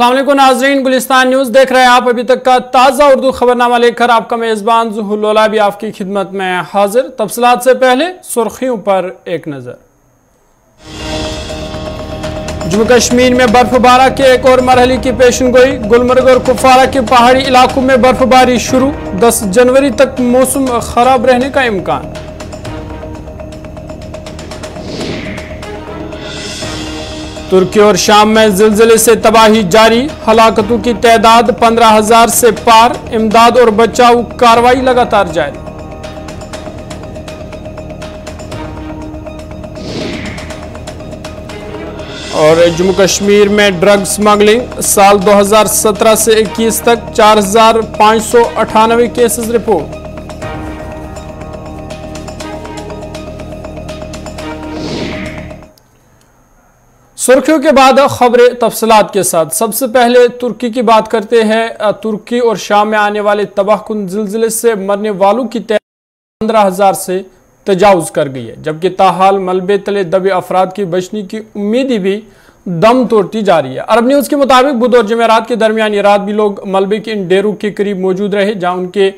अस्सलाम वालेकुम नाज़रीन, गुलिस्तान न्यूज़ देख रहे हैं आप। अभी तक का ताज़ा उर्दू खबरनामा लेकर आपका मेज़बान ज़ुहूर लौला भी आपकी खिदमत में हाजिर। तफसीलात से पहले सुर्खियों पर एक नज़र। जम्मू कश्मीर में बर्फबारी के एक और मरहले की पेशनगोई। गुलमर्ग और कुपवारा के पहाड़ी इलाकों में बर्फबारी शुरू। 10 जनवरी तक मौसम खराब रहने का इम्कान। तुर्की और शाम में जिलजिले से तबाही जारी। हलाकतों की तादाद 15,000 से पार। इमदाद और बचाव कार्रवाई लगातार जारी। और जम्मू कश्मीर में ड्रग स्मगलिंग। साल 2017 से 21 तक 4,598 केसेस रिपोर्ट। सुर्खियों के बाद खबरें तफसीलात के साथ। सबसे पहले तुर्की की बात करते हैं। तुर्की और शाम में आने वाले तबाहकुन जिलजिले से मरने वालों की तादाद 15,000 से तजावुज कर गई है, जबकि ताहाल मलबे तले दबे अफराद की बचने की उम्मीद भी दम तोड़ती जा रही है। अरब न्यूज़ के मुताबिक बुध और जमेरात के दरमियान रात भी लोग मलबे के इन डेरों के करीब मौजूद रहे जहां उनके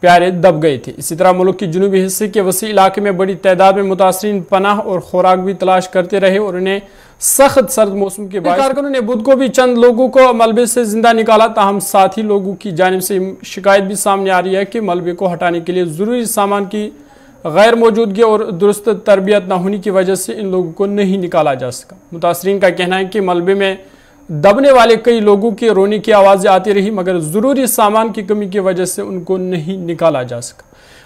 प्यारे दब गए थे। इसी तरह मुल्क के जुनूबी हिस्से के वसी इलाके में बड़ी तादाद में मुतासरीन पनाह और खुराक भी तलाश करते रहे और उन्हें सख्त सर्द मौसम के बाद कारकुनों ने बुध को भी चंद लोगों को मलबे से जिंदा निकाला। ताहम साथ ही लोगों की जानिब से शिकायत भी सामने आ रही है कि मलबे को हटाने के लिए जरूरी सामान की गैर मौजूदगी और दुरुस्त तरबियत न होने की वजह से इन लोगों को नहीं निकाला जा सका। मुतासरीन का कहना है कि मलबे में दबने वाले कई लोगों की रोने की आवाज़ें आती रही, मगर ज़रूरी सामान की कमी की वजह से उनको नहीं निकाला जा सका।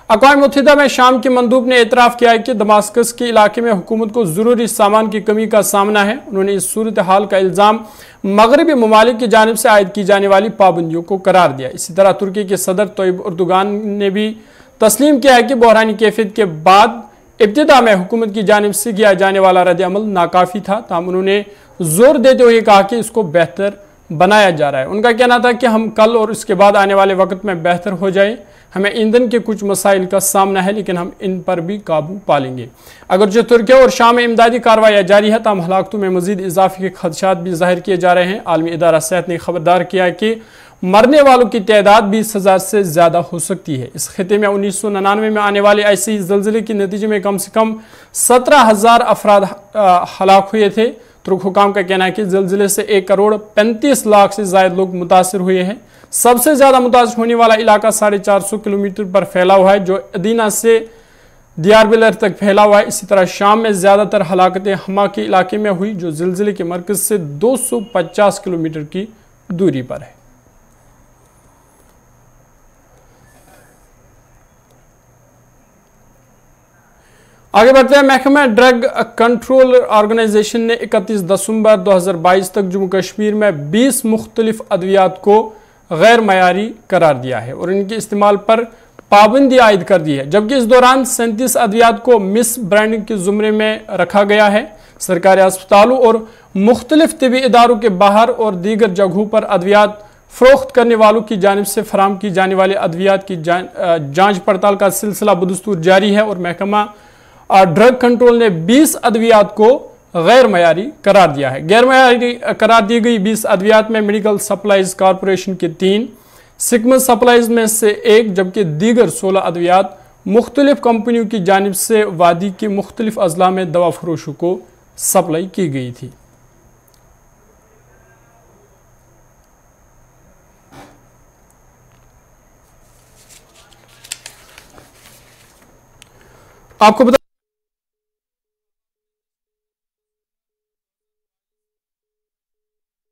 अक़वाम मुत्तहिदा में शाम के मंदूब ने एतराफ़ किया है कि दमास्कस के इलाके में हुकूमत को ज़रूरी सामान की कमी का सामना है। उन्होंने इस सूरत हाल का इल्ज़ाम मगरबी ममालिक की जानिब से आयद की जाने वाली पाबंदियों को करार दिया। इसी तरह तुर्की के सदर तोयब एर्दोगान ने भी तस्लीम किया है कि बहरानी कैफियत के बाद इब्तिदा में हुकूमत की जानिब से किया जाने वाला रद्द अमल नाकाफ़ी था। ताहम उन्होंने जोर देते हुए कहा कि इसको बेहतर बनाया जा रहा है। उनका कहना था कि हम कल और इसके बाद आने वाले वक्त में बेहतर हो जाए। हमें ईंधन के कुछ मसाइल का सामना है, लेकिन हम इन पर भी काबू पा लेंगे। अगर जो तुर्की और शाम में इमदादी कार्रवाई जारी है, तमाम हलाकतों में मजीद इजाफे के खदशात भी जाहिर किए जा रहे हैं। आलमी इदारा सेहत ने खबरदार किया है कि मरने वालों की तादाद 20,000 से ज़्यादा हो सकती है। इस खिते में 1999 में आने वाले ऐसे ही ज़लज़ले के नतीजे में कम से कम 17,000 अफराद हलाक हुए थे। तुर्क हुकाम का कहना है कि ज़लज़ले से 1,35,00,000 से ज़ायद लोग मुतासर हुए हैं। सबसे ज़्यादा मुतासर होने वाला इलाका 450 किलोमीटर पर फैला हुआ है, जो अदीना से दियारबिलर तक फैला हुआ है। इसी तरह शाम में ज़्यादातर हलाकतें हमा के इलाके में हुई, जो ज़लज़ले के मरकज़ से 250 किलोमीटर की दूरी पर है। आगे बढ़ते हैं। महकमा ड्रग कंट्रोल ऑर्गेनाइजेशन ने 31 दिसंबर 2022 तक जम्मू कश्मीर में 20 मुख्तलिफ अद्वियात को गैर मयारी करार दिया है और इनके इस्तेमाल पर पाबंदी आयद कर दी है, जबकि इस दौरान 37 अद्वियात को मिस ब्रांडिंग के जुमरे में रखा गया है। सरकारी अस्पतालों और मुख्तलिफ तिबी इदारों के बाहर और दीगर जगहों पर अद्वियात फरोख्त करने वालों की जानिब से फराम की जाने वाले अद्वियात की जांच पड़ताल का सिलसिला बदस्तूर जारी है और महकमा ड्रग कंट्रोल ने 20 अद्वियात को गैर मयारी करार दिया है। गैर मयारी करार दी गई 20 अद्वियात में मेडिकल सप्लाईज कॉरपोरेशन के 3, सिकमस सप्लाईज में से 1, जबकि दीगर 16 अद्वियात मुख्तलिफ कंपनियों की जानिब से वादी के मुख्तलिफ अजला में दवा फरोशों को सप्लाई की गई थी। आपको बता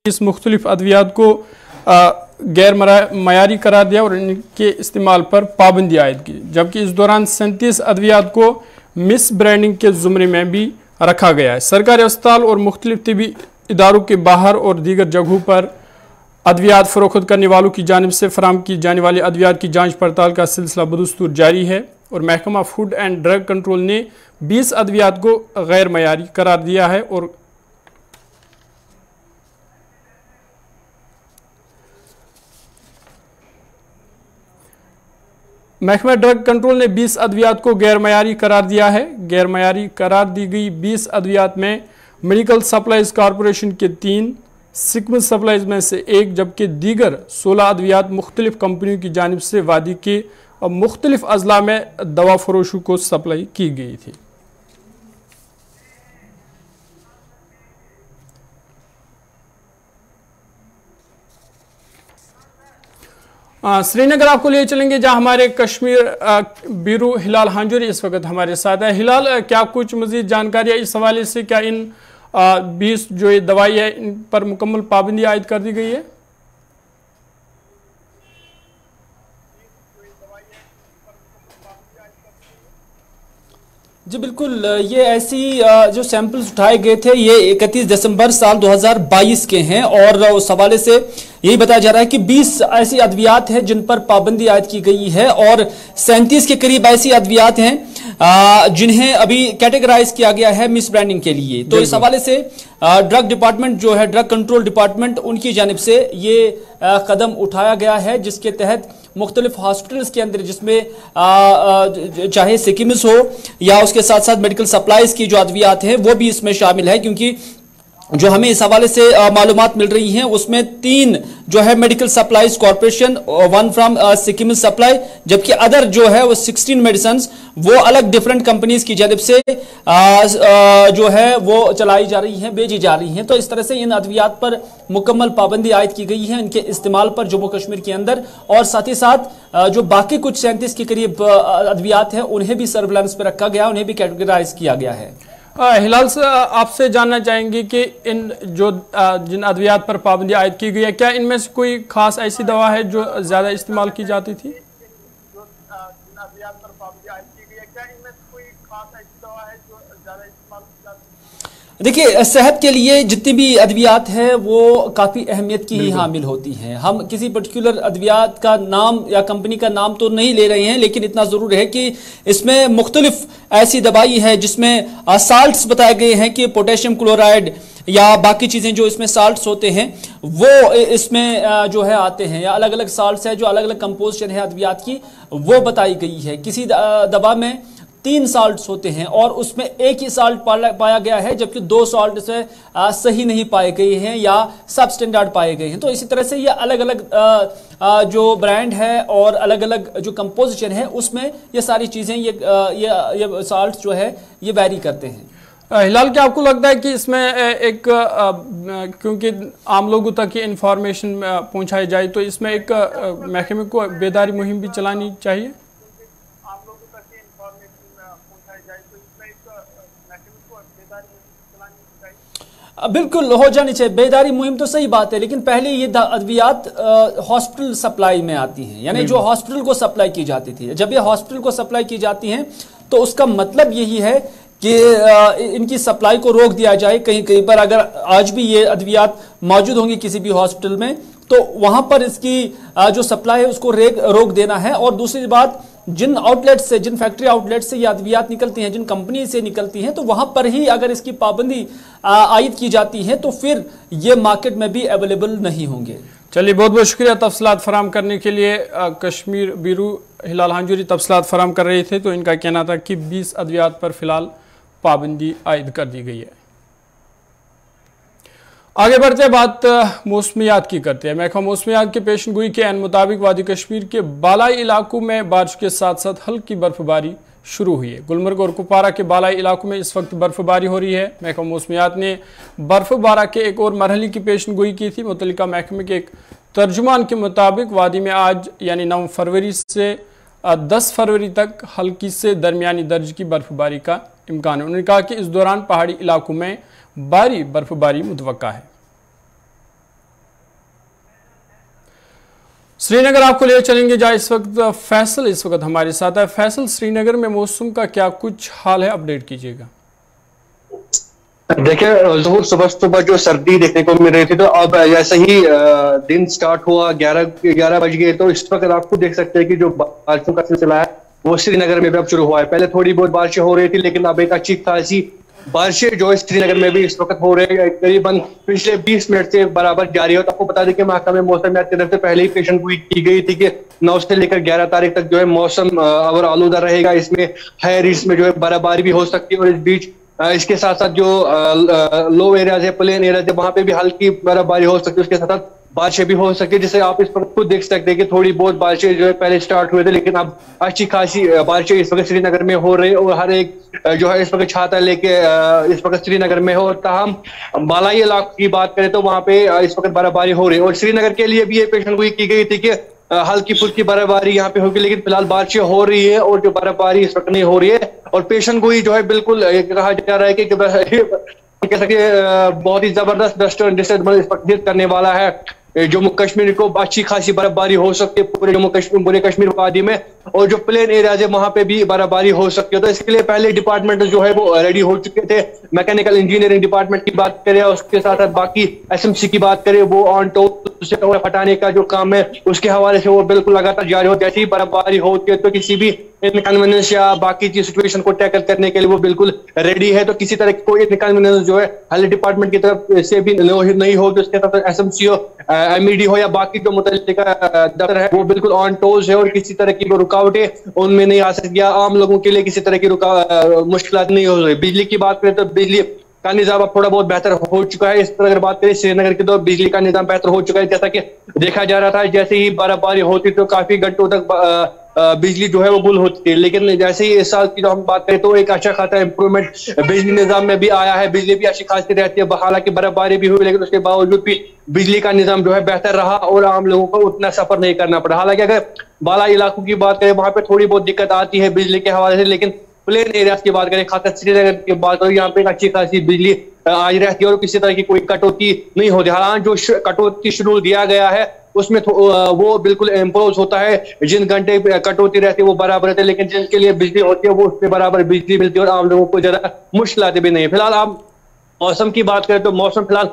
इस मुख्तलिफ अद्वियात को गैर मयारी करार दिया और इनके इस्तेमाल पर पाबंदी आयद की, जबकि इस दौरान 37 अद्वियात को मिस ब्रांडिंग के जुमरे में भी रखा गया है। सरकारी अस्पताल और मुख्तलिफ तिबी इदारों के बाहर और दीगर जगहों पर अद्वियात फरोख्त करने वालों की जानिब से फराम की जाने वाली अद्वियात की जांच पड़ताल का सिलसिला बदस्तूर जारी है और महकमा फूड एंड ड्रग कंट्रोल ने 20 अद्वियात को गैर मयारी करार दिया है और महकमा ड्रग कंट्रोल ने 20 अद्वियात को गैर मयारी करार दिया है। गैर मयारी करार दी गई 20 अद्वियात में मेडिकल सप्लाईज कॉरपोरेशन के 3, सिकम सप्लाईज में से एक, जबकि दीगर 16 अद्वियात मुख्तलिफ कंपनियों की जानिब से वादी के मुख्तलिफ अजला में दवा फरोशों को सप्लाई की गई थी। श्रीनगर आपको ले चलेंगे जहां हमारे कश्मीर ब्यूरो हिलाल हांजुरी इस वक्त हमारे साथ है। हिलाल, क्या कुछ मजीद जानकारी है इस हवाले से? क्या इन 20 जो ये दवाई है इन पर मुकम्मल पाबंदी आयद कर दी गई है? जी बिल्कुल, ये ऐसी जो सैंपल्स उठाए गए थे ये 31 दिसंबर साल 2022 के हैं और उस हवाले से यही बताया जा रहा है कि 20 ऐसी अद्वियात हैं जिन पर पाबंदी आयद की गई है और 37 के करीब ऐसी अद्वियात हैं जिन्हें अभी कैटेगराइज किया गया है मिस ब्रांडिंग के लिए। तो इस हवाले से ड्रग डिपार्टमेंट जो है, ड्रग कंट्रोल डिपार्टमेंट, उनकी जानिब से ये कदम उठाया गया है जिसके तहत मुख्तलिफ हॉस्पिटल्स के अंदर, जिसमें चाहे सिकिम्स हो या उसके साथ साथ मेडिकल सप्लाईज की जो अद्वियात हैं वो भी इसमें शामिल है, क्योंकि जो हमें इस हवाले से मालूमात मिल रही हैं उसमें 3 जो है medical supplies corporation, 1 from Sikkim supply, जबकि अदर जो है वो 16 मेडिसिन वो अलग डिफरेंट कंपनीज की जानिब से जो है वो चलाई जा रही हैं, बेची जा रही हैं। तो इस तरह से इन अद्वियात पर मुकम्मल पाबंदी आयद की गई है, इनके इस्तेमाल पर जम्मू कश्मीर के अंदर, और साथ ही साथ जो बाकी कुछ 37 के करीब अद्वियात हैं उन्हें भी सर्विलांस पर रखा गया, उन्हें भी कैटेगराइज किया गया है। हिलाल से आपसे जानना चाहेंगे कि इन जो जिन अद्वियात पर पाबंदी आयद की गई है, क्या इनमें से कोई खास ऐसी दवा है जो ज़्यादा इस्तेमाल की जाती थी? देखिए, सेहत के लिए जितनी भी अद्वियात है वो काफ़ी अहमियत की ही हामिल होती हैं। हम किसी पर्टिकुलर अद्वियात का नाम या कंपनी का नाम तो नहीं ले रहे हैं, लेकिन इतना ज़रूर है कि इसमें मुख्तलिफ ऐसी दवाई है जिसमें साल्ट्स बताए गए हैं कि पोटेशियम क्लोराइड या बाकी चीज़ें जो इसमें साल्ट्स होते हैं वो इसमें जो है आते हैं, या अलग अलग साल्ट्स है जो अलग अलग कंपोजिशन है अद्वियात की वो बताई गई है। किसी दवा में 3 साल्ट्स होते हैं और उसमें एक ही साल्ट पाया गया है, जबकि 2 साल्ट से सही नहीं पाए गए हैं या सब स्टैंडर्ड पाए गए हैं। तो इसी तरह से ये अलग अलग जो ब्रांड है और अलग अलग जो कंपोजिशन है उसमें ये सारी चीज़ें ये साल्ट जो है ये वैरी करते हैं। हिलाल, क्या आपको लगता है कि इसमें एक क्योंकि आम लोगों तक ये इंफॉर्मेशन पहुंचाई जाए तो इसमें एक महकमे को बेदारी मुहिम भी चलानी चाहिए? बिल्कुल हो जानी चाहिए बेदारी मुहिम, तो सही बात है, लेकिन पहले ये अद्वियात हॉस्पिटल सप्लाई में आती हैं, यानी जो हॉस्पिटल को सप्लाई की जाती थी। जब ये हॉस्पिटल को सप्लाई की जाती हैं तो उसका मतलब यही है कि इनकी सप्लाई को रोक दिया जाए। कहीं कहीं पर अगर आज भी ये अद्वियात मौजूद होंगी किसी भी हॉस्पिटल में तो वहां पर इसकी जो सप्लाई है उसको रोक देना है। और दूसरी बात, जिन आउटलेट से, जिन फैक्ट्री आउटलेट से ये अद्वियात निकलती हैं, जिन कंपनी से निकलती हैं, तो वहां पर ही अगर इसकी पाबंदी आयद की जाती है तो फिर ये मार्केट में भी अवेलेबल नहीं होंगे। चलिए, बहुत बहुत शुक्रिया तफसीलात फराम करने के लिए। कश्मीर ब्यूरो हिलाल हांजुरी तफसीलात फराम कर रहे थे, तो इनका कहना था कि 20 अद्वियात पर फिलहाल पाबंदी आयद कर दी गई है। आगे बढ़ते बात मौसमियात की करते हैं। महकमा मौसमियात के पेशनगोई के एन मुताबिक वादी कश्मीर के बालाई इलाकों में बारिश के साथ साथ हल्की बर्फबारी शुरू हुई है। गुलमर्ग और कुपवारा के बालाई इलाकों में इस वक्त बर्फबारी हो रही है। महकमा मौसमियात ने बर्फबारी के एक और मरहले की पेशनगोई की थी। मुतल्लिका महकमे के एक तर्जुमान के मुताबिक वादी में आज यानी 9 फरवरी से 10 फरवरी तक हल्की से दरमियानी दर्ज की बर्फबारी का इम्कान है। उन्होंने कहा कि इस दौरान पहाड़ी इलाकों में भारी बर्फबारी मुतवक्का है। श्रीनगर आपको ले चलेंगे जहाँ इस वक्त फैसल इस वक्त हमारे साथ है। फैसल, श्रीनगर में मौसम का क्या कुछ हाल है, अपडेट कीजिएगा। देखिए, सुबह सुबह जो सर्दी देखने को मिल रही थी, तो अब जैसे ही दिन स्टार्ट हुआ 11 बज गए, तो इस वक्त आपको देख सकते हैं कि जो बारिशों का सिलसिला है वो श्रीनगर में भी अब शुरू हुआ है। पहले थोड़ी बहुत बारिशें हो रही थी, लेकिन अब एक अच्छी खासी बारिशें जो है श्रीनगर में भी इस वक्त हो रही है, करीबन पिछले 20 मिनट से बराबर जारी है। तो आपको बता दें कि महकमा मौसमियात की तरफ से पहले ही पेशन गोई की गई थी कि 9 से लेकर 11 तारीख तक जो है मौसम और आलूदा रहेगा। इसमें हाई रिस्क में जो है बर्फबारी भी हो सकती है और इस बीच इसके साथ साथ जो लो एरियाज है, प्लेन एरियाज है, वहां पे भी हल्की बर्फबारी हो सकती है, उसके साथ साथ बारिशें भी हो सकती है। जिसे आप इस वक्त खुद देख सकते हैं कि थोड़ी बहुत बारिशें जो है पहले स्टार्ट हुए थे, लेकिन अब अच्छी खासी बारिशें इस वक्त श्रीनगर में हो रही है और हर एक जो है इस वक्त छाता लेके इस वक्त श्रीनगर में हो। ताहम बालाई इलाकों की बात करें तो वहां पे इस वक्त बर्फबारी हो रही है और श्रीनगर के लिए भी ये पेशेंटगोई की गई थी कि हल्की फुल्की बर्फबारी यहाँ पे होगी, लेकिन फिलहाल बारिशें हो रही है और जो बर्फबारी इस वक्त नहीं हो रही है और पेशेंटगोई जो है बिल्कुल कहा जा रहा है कि कह सकते बहुत ही जबरदस्त डस्ट और डिस्टर्बेंस इस वक्त करने वाला है। जम्मू कश्मीर को अच्छी खासी बर्फबारी हो सकती है पूरे जम्मू कश्मीर, पूरे कश्मीर वादी में, और जो प्लेन एरियाज है वहां पे भी बर्फबारी हो सकती है। तो इसके लिए पहले डिपार्टमेंट जो है वो रेडी हो चुके थे। मैकेनिकल इंजीनियरिंग डिपार्टमेंट की बात करें, उसके साथ साथ बाकी एसएमसी की बात करें, वो ऑन टॉप से हटाने का जो काम है उसके हवाले से वो बिल्कुल लगातार जारी हो। जैसे ही बर्फबारी होती है तो किसी भी इनकन्वीनियंस या बाकी की सिचुएशन को टैकल करने के लिए वो बिल्कुल रेडी है। तो किसी तरह की कोई इनकन्वीनियंस जो है हेल्थ डिपार्टमेंट की तरफ से भी नहीं हो, तो उसके साथ एसएमसी हो, एमईडी हो या बाकी जो मुतल्लिका दफ्तर है वो बिल्कुल ऑन टोज है और किसी तरह की रुकावटें उनमें नहीं आ सकती या आम लोगों के लिए किसी तरह की मुश्किलात नहीं हो रही। बिजली की बात करें तो बिजली का निजाम अब थोड़ा बहुत बेहतर हो चुका है। इस तरह अगर बात करें श्रीनगर की तो बिजली का निजाम बेहतर हो चुका है। जैसा कि देखा जा रहा था जैसे ही बर्फबारी होती तो काफी घंटों तक बिजली जो है वो गुल होती है, लेकिन जैसे ही इस साल की जो हम बात करें तो एक अच्छा खासा इंप्रूवमेंट बिजली निजाम में भी आया है। बिजली भी अच्छी खासी रहती है, हालांकि बर्फबारी भी हुई लेकिन उसके बावजूद भी बिजली का निजाम जो है बेहतर रहा और आम लोगों को उतना सफर नहीं करना पड़ा। हालांकि अगर बाला इलाकों की बात करें वहां पे थोड़ी बहुत दिक्कत आती है बिजली के हवाले से, लेकिन प्लेन एरियाज की बात करें, खासकर श्रीनगर की बात करें, यहाँ पे एक अच्छी खासी बिजली आज रहती है और किसी तरह की कोई कटौती नहीं होती। हालांकि जो कटौती शेड्यूल दिया गया है उसमें वो बिल्कुल इम्पोज होता है। जिन घंटे कटौती रहती है वो बराबर रहते हैं, लेकिन जिनके लिए बिजली होती है वो उसमें बराबर बिजली मिलती है और आम लोगों को ज्यादा मुश्किल भी नहीं है। फिलहाल आप मौसम की बात करें तो मौसम फिलहाल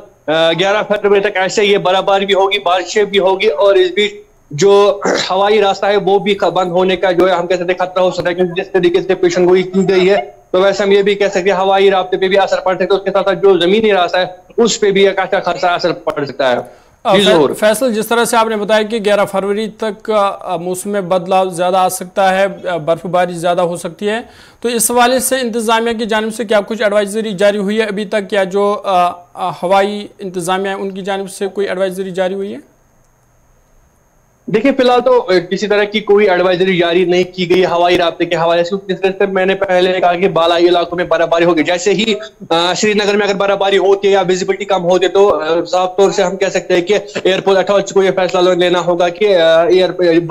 11 फरवरी तक ऐसे ही बर्फबारी भी होगी, बारिशें भी होगी और इस बीच जो हवाई रास्ता है वो भी बंद होने का जो है हम कह सकते खतरा हो सकता है, क्योंकि जिस तरीके से पेशेंटगोई की गई है तो वैसे हम ये भी कह सकते हैं हवाई रास्ते पे भी असर पड़ सकता है, उसके साथ साथ जो जमीनी रास्ता है उस पे भी एक अच्छा खासा असर पड़ सकता है। फैसल, जिस तरह से आपने बताया कि 11 फरवरी तक मौसम में बदलाव ज़्यादा आ सकता है, बर्फबारी ज़्यादा हो सकती है, तो इस हवाले से इंतज़ामिया की जानिब से क्या कुछ एडवाइजरी जारी हुई है अभी तक, या जो हवाई इंतज़ामिया उनकी जानिब से कोई एडवाइजरी जारी हुई है? देखिए फिलहाल तो किसी तरह की कोई एडवाइजरी जारी नहीं की गई हवाई रास्ते के हवाले से। जिस तरह से मैंने पहले कहा कि बालाई इलाकों में बर्फबारी होगी, जैसे ही श्रीनगर में अगर बर्फबारी होती है या विजिबिलिटी कम होती है तो साफ तौर से हम कह सकते हैं कि एयरपोर्ट अथॉरिटी को यह फैसला लेना होगा कि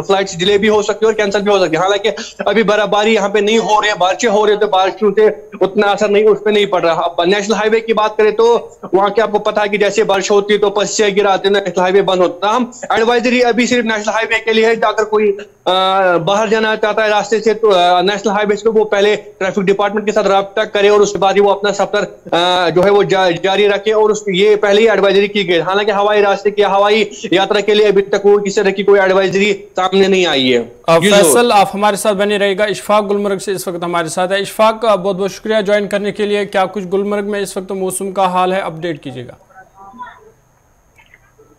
फ्लाइट्स डिले भी हो सकती है और कैंसिल भी हो सकती है। हालांकि अभी बर्फबारी यहाँ पे नहीं हो रही है, बारिशें हो रही है तो बारिशों से उतना असर नहीं उस पर नहीं पड़ रहा। अब नेशनल हाईवे की बात करें तो वहां के आपको पता है कि जैसे बारिश होती है तो पस्सियां गिराते हैं, नेशनल हाईवे बंद होता है। हम एडवाइजरी अभी सिर्फ नेशनल हाईवे के लिए है, अगर कोई बाहर जाना चाहता है रास्ते से तो नेशनल हाईवे पे वो पहले ट्रैफिक डिपार्टमेंट के साथ रब्ता करे और उसके बाद ही वो अपना सफर जो है वो जारी रखे, और ये पहले ही एडवाइजरी की गई। हालांकि हवाई रास्ते की हवाई यात्रा के लिए अभी तक किसी तरह की कोई एडवाइजरी सामने नहीं आई है। फैसल, आप हमारे साथ बने रहेगा। इशफाक गुलमर्ग से इस वक्त हमारे साथ है। इशफाक, बहुत बहुत शुक्रिया ज्वाइन करने के लिए। क्या कुछ गुलमर्ग में इस वक्त मौसम का हाल है, अपडेट कीजिएगा।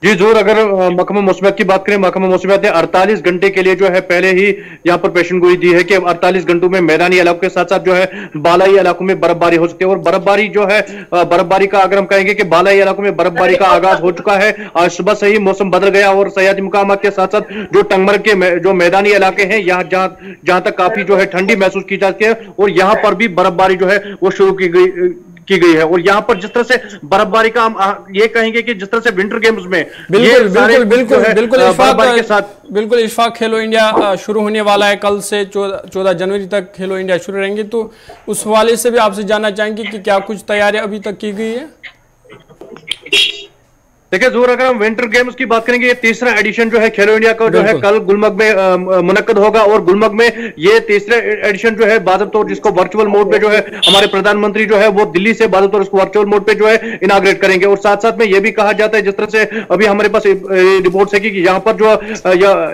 जी जरूर, अगर महकमा मौसमियात की बात करें, महकमा मौसमियात ने 48 घंटे के लिए जो है पहले ही यहाँ पर पेशेंटगोई दी है कि 48 घंटों में मैदानी इलाकों के साथ साथ जो है बालाई इलाकों में बर्फबारी हो सकती है। और बर्फबारी जो है, बर्फबारी का अगर हम कहेंगे कि बालाई इलाकों में बर्फबारी का आगाज हो चुका है। आज सुबह से ही मौसम बदल गया और सयाजी मुकामात के साथ साथ जो टंगमर्ग के जो मैदानी इलाके हैं यहाँ जहां तक काफी जो है ठंडी महसूस की जाती है और यहाँ पर भी बर्फबारी जो है वो शुरू की गई है। और यहाँ पर जिस तरह से बर्फबारी का हम ये कहेंगे कि जिस तरह से विंटर गेम्स में बिल्कुल इशफाक, खेलो इंडिया शुरू होने वाला है कल से 14 जनवरी तक खेलो इंडिया शुरू रहेंगे, तो उस हवाले से भी आपसे जानना चाहेंगे कि क्या कुछ तैयारियां अभी तक की गई है? देखिए जरूर, अगर हम विंटर गेम्स की बात करेंगे, ये तीसरा एडिशन जो है खेलो इंडिया का जो है कल गुलमर्ग में मुनक्कद होगा। और गुलमर्ग में ये तीसरा एडिशन जो है बाज़ाब्ता जिसको वर्चुअल मोड पे जो है हमारे प्रधानमंत्री जो है वो दिल्ली से बाज़ाब्ता इसको वर्चुअल मोड पे जो है इनाग्रेट करेंगे। और साथ साथ में ये भी कहा जाता है, जिस तरह से अभी हमारे पास रिपोर्ट है कि यहाँ पर जो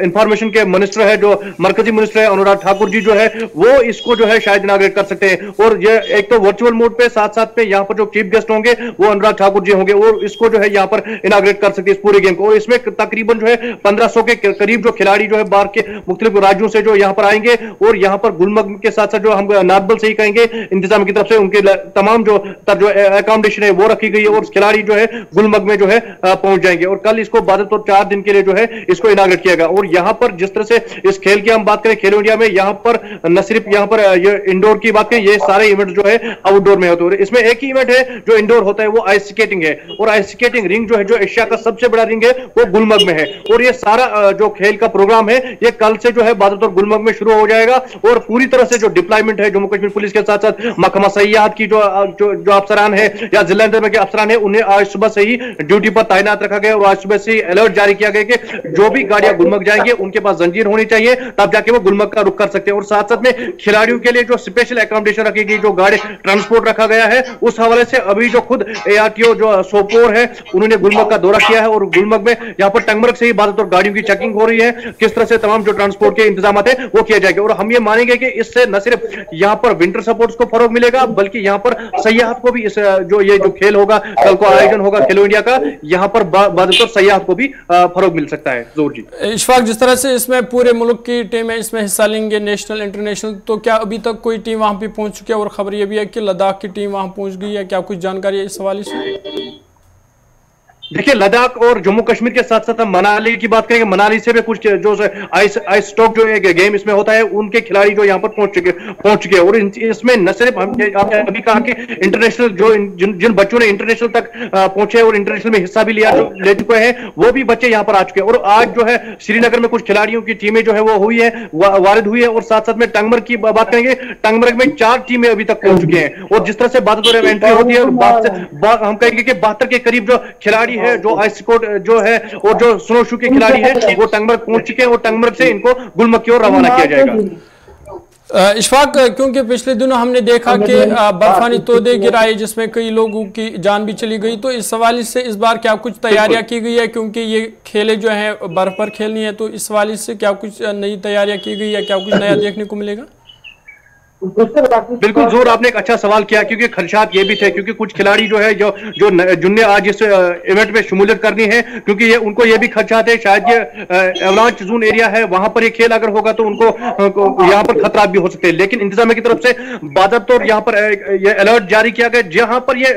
इंफॉर्मेशन के मिनिस्टर है, जो मरकजी मिनिस्टर है अनुराग ठाकुर जी जो है वो इसको जो है शायद इनाग्रेट कर सकते हैं। और ये एक तो वर्चुअल मोड पे, साथ साथ में यहाँ पर जो चीफ गेस्ट होंगे वो अनुराग ठाकुर जी होंगे और इसको जो है यहाँ पर इनाग्रेट कर सकती है इस पूरे गेम को। और इसमें तकरीबन जो है 1500 के करीब जो खिलाड़ी जो है बाहर के मुख्तलिफ राज्यों से जो यहाँ पर आएंगे, और यहाँ पर गुलमर्ग के साथ साथ जो हम नार्बल से ही कहेंगे इंतजाम की तरफ से उनके तमाम जो अकोमोडेशन है वो रखी गई है, और खिलाड़ी जो है गुलमर्ग में जो है पहुंच जाएंगे। और कल इसको बादल 4 दिन के लिए जो है इसको इनाग्रेट किया गया। और यहाँ पर जिस तरह से इस खेल की हम बात करें, खेलो इंडिया में यहाँ पर न सिर्फ यहाँ पर ये इंडोर की बात करें, ये सारे इवेंट जो है आउटडोर में होते हैं। इसमें एक ही इवेंट है जो इंडोर होता है, वो आइस स्केटिंग है। और आइस स्केटिंग रिंग जो है, जो एशिया का सबसे बड़ा रिंग है, वो गुलमर्ग में है। और ये सारा जो खेल का प्रोग्राम है ये कल से जो है बादल और गुलमर्ग में शुरू हो जाएगा। और पूरी तरह से जो डिप्लॉयमेंट है जम्मू कश्मीर पुलिस के साथ साथ महकमा सयाहत की जो अफसरान है या जिला इंतजामिया के अफसरान है, उन्हें आज सुबह से ही ड्यूटी पर तैनात रखा गया। और आज सुबह से ही अलर्ट जारी किया गया कि जो भी गाड़ियां गुलमर्ग जाएंगे उनके पास जंजीर होनी चाहिए, तब जाके वो गुलमर्ग का रुख कर सकते हैं। और साथ साथ में खिलाड़ियों के लिए जो स्पेशल अकोमोडेशन रखी गई, जो गाड़ी ट्रांसपोर्ट रखा गया है, उस हवाले से अभी जो खुद ARTO जो सोपोर है उन्होंने गुलमर्ग का दौरा किया है। और गुलमर्ग में यहाँ पर टंगमर्ग से ही बादल और गाड़ियों की चेकिंग हो रही है, किस तरह से तमाम जो ट्रांसपोर्ट के इंतजाम है वो किया जाएगा। और हम ये मानेंगे कि इससे न सिर्फ यहाँ पर विंटर स्पोर्ट्स को फरोग मिलेगा, बल्कि यहाँ पर सयाहत को भी, इस जो खेल होगा कल को आयोजन होगा खेलो इंडिया का, यहाँ पर बादल और सयाहत को भी फरोग मिल सकता है। जोर जी इशफाक, जिस तरह से इसमें पूरे मुल्क की टीमें इसमें हिस्सा लेंगे, नेशनल इंटरनेशनल, तो क्या अभी तक कोई टीम वहां पे पहुंच चुकी है? और खबर यह भी है कि लद्दाख की टीम वहां पहुंच गई है, क्या कुछ जानकारी है इस हवाले से? देखिए, लद्दाख और जम्मू कश्मीर के साथ साथ हम मनाली की बात करेंगे। मनाली से भी कुछ जो आइस स्टॉक जो एक गेम इसमें होता है, उनके खिलाड़ी जो यहाँ पर पहुंच चुके और इसमें न सिर्फ आपने अभी कहा कि इंटरनेशनल जो जिन बच्चों ने इंटरनेशनल तक पहुंचे और इंटरनेशनल में हिस्सा भी ले चुके हैं, वो भी बच्चे यहाँ पर आ चुके हैं। और आज जो है श्रीनगर में कुछ खिलाड़ियों की टीमें जो है वो हुई है, वारिद हुई है। और साथ साथ में टंगमर्ग की बात करेंगे, टंगमर्ग में 4 टीमें अभी तक पहुंच चुके हैं। और जिस तरह से बात एंट्री होती है, और हम कहेंगे कि 72 के करीब जो खिलाड़ी है, जो आइस कोट जो है और जो स्नो शू के खिलाड़ी है, वो टंगमर्ग पहुंच चुके हैं। और टंगमर्ग से इनको गुलमर्ग की ओर रवाना किया जाएगा। इशफाक, क्योंकि पिछले दिनों हमने देखा कि बर्फानी तोदे गिराए जिसमें कई लोगों की जान भी चली गई, तो इस हवाले से इस बार क्या कुछ तैयारियां की गई है? क्योंकि ये खेले जो है बर्फ पर खेलनी है, तो इस हवाले से क्या कुछ नई तैयारियां की गई है? क्या कुछ नया देखने को मिलेगा? बिल्कुल जोर, आपने एक अच्छा सवाल किया, क्योंकि खदशात ये भी थे, क्योंकि कुछ खिलाड़ी जो है जिनने आज इस इवेंट में शमूलियत करनी है, क्योंकि ये उनको ये भी खदशात है शायद ये एवलांच जोन एरिया है, वहां पर ये खेल अगर होगा तो उनको यहाँ पर खतरा भी हो सकते हैं। लेकिन इंतजामिया की तरफ से बाज़ाब्ता यहाँ पर ये अलर्ट जारी किया गया, जहां पर ये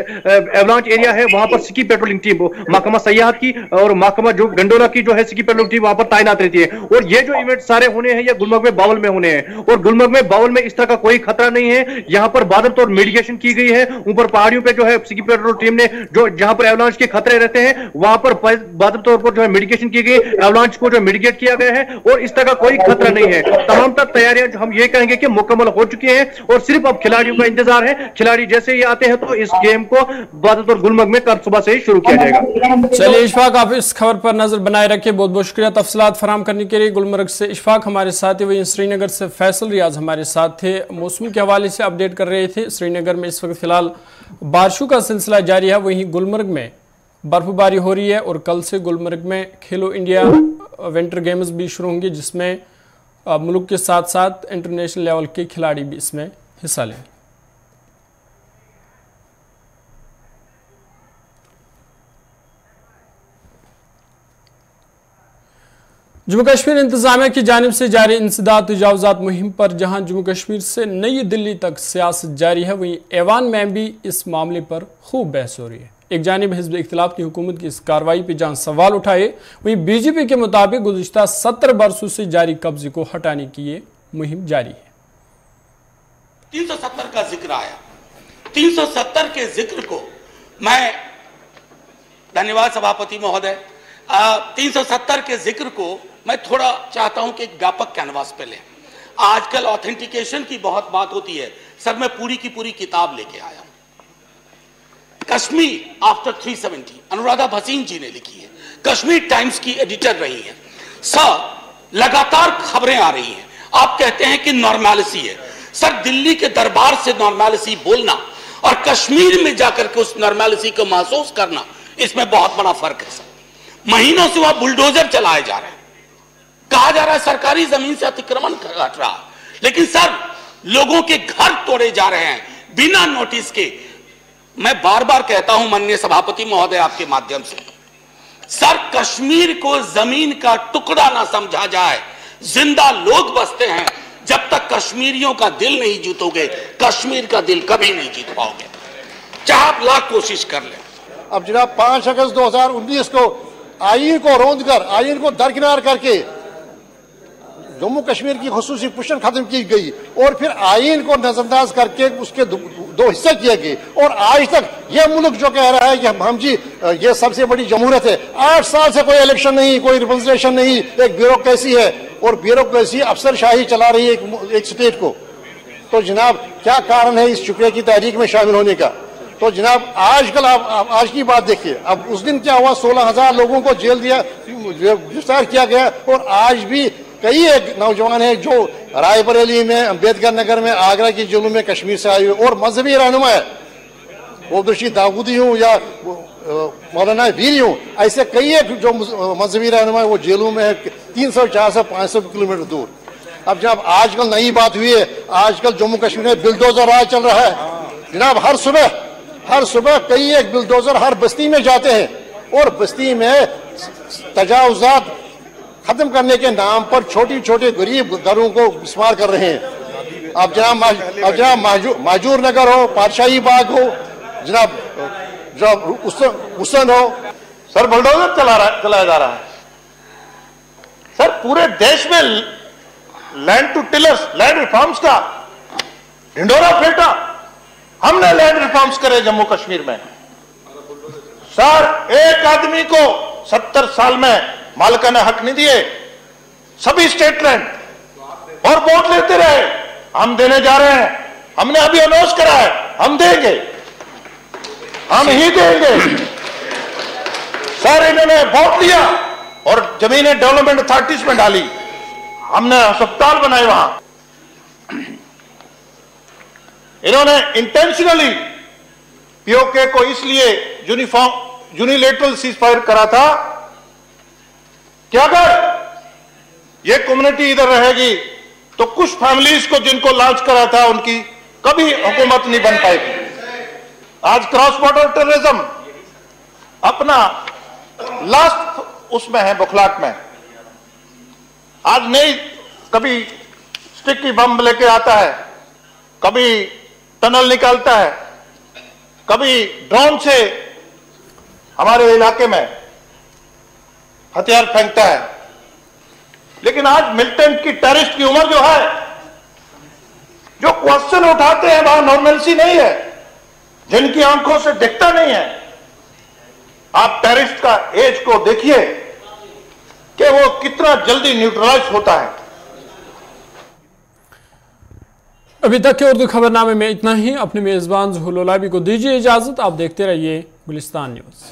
एवलांच एरिया है वहां पर सिकी पेट्रोलिंग टीम, महकमा सयाहत की और महकमा जो गंडोला की जो है सिकी पेट्रोलिंग टीम वहां पर तैनात रहती है। और ये जो इवेंट सारे होने हैं ये गुलमर्ग में बावल में होने हैं। और गुलमर्ग में बावल में इस तरह का कोई खतरा नहीं है। यहाँ पर बादल तौर मिटिगेशन की गई है, ऊपर पहाड़ियों पे जो है सिकी पेट्रोल टीम ने जो जहां पर एवलांच के खतरे रहते हैं वहां पर बादल तौर पर जो है मिटिगेशन की गई, एवलांच को जो मिटिगेट किया गया है और इस तरह का कोई खतरा नहीं है। तमाम तक तैयारियां हम ये कहेंगे कि मुकम्मल हो चुकी हैं और सिर्फ अब खिलाड़ियों का इंतजार है। खिलाड़ी जैसे ही आते हैं तो इस गेम को बादल तौर गुलमर्ग में कल सुबह से ही शुरू किया जाएगा। चलिए इशफाक, आप इस खबर पर नजर बनाए रखिए, बहुत बहुत शुक्रिया तफसीलात फराहम करने के लिए। गुलमर्ग से इशफाक हमारे साथ थे, वहीं श्रीनगर से फैसल रियाज हमारे साथ थे, मौसम के हवाले से अपडेट कर रहे थे। श्रीनगर में इस वक्त फिलहाल बारिशों का सिलसिला जारी है, वहीं गुलमर्ग में बर्फबारी हो रही है और कल से गुलमर्ग में खेलो इंडिया विंटर गेम्स भी शुरू होंगे, जिसमें मुल्क के साथ साथ इंटरनेशनल लेवल के खिलाड़ी भी इसमें हिस्सा लेंगे। जम्मू कश्मीर इंतजामिया की जानिब से जारी इंसदाद तजावुजात मुहिम पर जहां जम्मू कश्मीर से नई दिल्ली तक सियासत जारी है, वहीं ऐवान में भी इस मामले पर खूब बहस हो रही है। एक जानिब हिज़्ब इख्तिलाफ की हुकूमत की इस कार्रवाई पर जहां सवाल उठाए, वहीं बीजेपी के मुताबिक गुज़िश्ता 70 बरसों से जारी कब्जे को हटाने की ये मुहिम जारी है। 370 का जिक्र आया, 370 के जिक्र को मैं, धन्यवाद सभापति महोदय, 370 के जिक्र को मैं थोड़ा चाहता हूं कि एक व्यापक कैनवास पे लें। आजकल ऑथेंटिकेशन की बहुत बात होती है, सर मैं पूरी की पूरी किताब लेके आया हूं, कश्मीर आफ्टर 370, अनुराधा भसीन जी ने लिखी है, कश्मीर टाइम्स की एडिटर रही हैं। सर लगातार खबरें आ रही हैं, आप कहते हैं कि नॉर्मैलिसी है। सर दिल्ली के दरबार से नॉर्मैलिसी बोलना और कश्मीर में जाकर के उस नॉर्मैलिसी को महसूस करना, इसमें बहुत बड़ा फर्क है। सर महीनों से वहां बुलडोजर चलाए जा रहे हैं, कहा जा रहा है सरकारी जमीन से अतिक्रमण घट रहा, लेकिन सर लोगों के घर तोड़े जा रहे हैं बिना नोटिस के। मैं बार बार कहता हूं माननीय सभापति महोदय आपके माध्यम से, सर, कश्मीर को जमीन का टुकड़ा ना समझा जाए, जिंदा लोग बसते हैं। जब तक कश्मीरियों का दिल नहीं जीतोगे, कश्मीर का दिल कभी नहीं जीत पाओगे, चाहे आप लाख कोशिश कर ले। अब जनाब 5 अगस्त 2019 को आईन को रौंद कर, आईन को दरकिनार करके जम्मू कश्मीर की खुसूसी पुशन खत्म की गई और फिर आईन को नजरअंदाज करके उसके दो हिस्से किए गए। और आज तक यह मुल्क जो कह रहा है कि हम जी ये सबसे बड़ी जमहूरियत है, 8 साल से कोई इलेक्शन नहीं, कोई रिप्रेजेंटेशन नहीं, एक ब्यूरोक्रेसी है और ब्यूरोक्रेसी अफसरशाही चला रही है एक स्टेट को। तो जनाब क्या कारण है इस शुक्रिया की तहरीक में शामिल होने का? तो जनाब आजकल आप आज की बात देखिए, अब उस दिन क्या हुआ, 16,000 लोगों को जेल दिया, गिरफ्तार किया गया और आज भी कई एक नौजवान है जो रायबरेली में, अम्बेडकर नगर में, आगरा की जेलों में कश्मीर से आए हुए और मजहबी रहनुमा है, वो अब्दुलरशीद दाऊदी हूँ या मौलाना वीरी हूँ, ऐसे कई एक जो मजहबी रहनुमा है वो जेलों में है 300, 400, 500 किलोमीटर दूर। अब जनाब आजकल नई बात हुई है, आजकल जम्मू कश्मीर में बिल्डोजर राज चल रहा है जनाब। हर सुबह कई एक बिल्डोजर हर बस्ती में जाते हैं और बस्ती में तजावुजात खत्म करने के नाम पर छोटी छोटे गरीब घरों को इस्तेमाल कर रहे हैं। अब जनाब माजूर नगर हो, पातशाही बाग हो, जनाब हुसैन हो, सर बुलडोजर चलाया जा रहा है। सर पूरे देश में land to tillers, land reforms का ढिंडोरा फेंटा। हमने लैंड रिफॉर्म्स करे जम्मू कश्मीर में। सर एक आदमी को 70 साल में मालिकाना हक नहीं दिए, सभी स्टेट लैंड, और वोट लेते रहे। हम देने जा रहे हैं, हमने अभी अनाउंस करा है, हम देंगे, हम ही देंगे। सर इन्होंने वोट लिया और जमीनें डेवलपमेंट अथॉरिटीज में डाली, हमने अस्पताल बनाए वहां। इन्होंने इंटेंशनली पीओके को इसलिए यूनिलेटरल सीज फायर करा था कि अगर ये कम्युनिटी इधर रहेगी तो कुछ फैमिलीज को जिनको लॉन्च करा था उनकी कभी हुकूमत नहीं बन पाएगी। आज क्रॉस बॉर्डर टेररिज्म अपना लास्ट उसमें है, बुखलाट में। आज नहीं, कभी स्टिकी बम लेके आता है, कभी टनल निकालता है, कभी ड्रोन से हमारे इलाके में हथियार फेंकता है। लेकिन आज मिलिटेंट की, टेररिस्ट की उम्र जो है, जो क्वेश्चन उठाते हैं वहां नॉर्मलसी नहीं है, जिनकी आंखों से दिखता नहीं है। आप टेररिस्ट का एज को देखिए कि वो कितना जल्दी न्यूट्रलाइज होता है। अभी तक के उर्दू खबरनामे में इतना ही। अपने मेजबान ज़ुहुल उलाबी को दीजिए इजाजत। आप देखते रहिए गुलिस्तान न्यूज़।